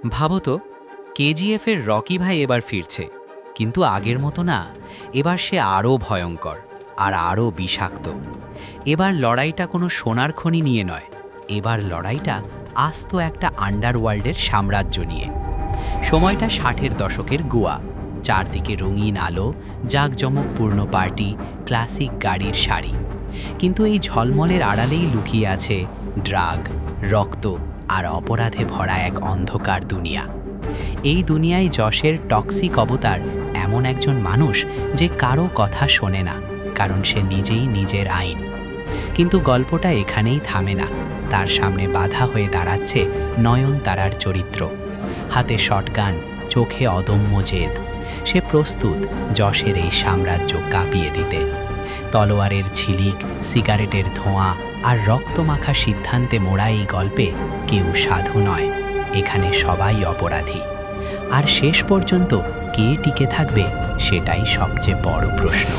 ভাবো তো, কেজিএফের রকি ভাই এবার ফিরছে, কিন্তু আগের মতো না। এবার সে আরও ভয়ঙ্কর আর আরও বিষাক্ত। এবার লড়াইটা কোনো সোনার খনি নিয়ে নয়, এবার লড়াইটা আস্ত একটা আন্ডারওয়ার্ল্ডের সাম্রাজ্য নিয়ে। সময়টা 60-এর দশকের গোয়া। চারদিকে রঙিন আলো, জাঁকজমকপূর্ণ পার্টি, ক্লাসিক গাড়ির সারি। কিন্তু এই ঝলমলের আড়ালেই লুকিয়ে আছে ড্রাগ, রক্ত আর অপরাধে ভরা এক অন্ধকার দুনিয়া। এই দুনিয়ায় যশের টক্সিক অবতার এমন একজন মানুষ যে কারো কথা শোনে না, কারণ সে নিজেই নিজের আইন। কিন্তু গল্পটা এখানেই থামে না। তার সামনে বাধা হয়ে দাঁড়াচ্ছে নয়নতারার চরিত্র। হাতে শটগান, চোখে অদম্য জেদ। সে প্রস্তুত যশের এই সাম্রাজ্য কাঁপিয়ে দিতে। তলোয়ারের ঝিলিক, সিগারেটের ধোঁয়া আর রক্তমাখা সিদ্ধান্তে মোড়া এই গল্পে কেউ সাধু নয়, এখানে সবাই অপরাধী। আর শেষ পর্যন্ত কে টিকে থাকবে, সেটাই সবচেয়ে বড় প্রশ্ন।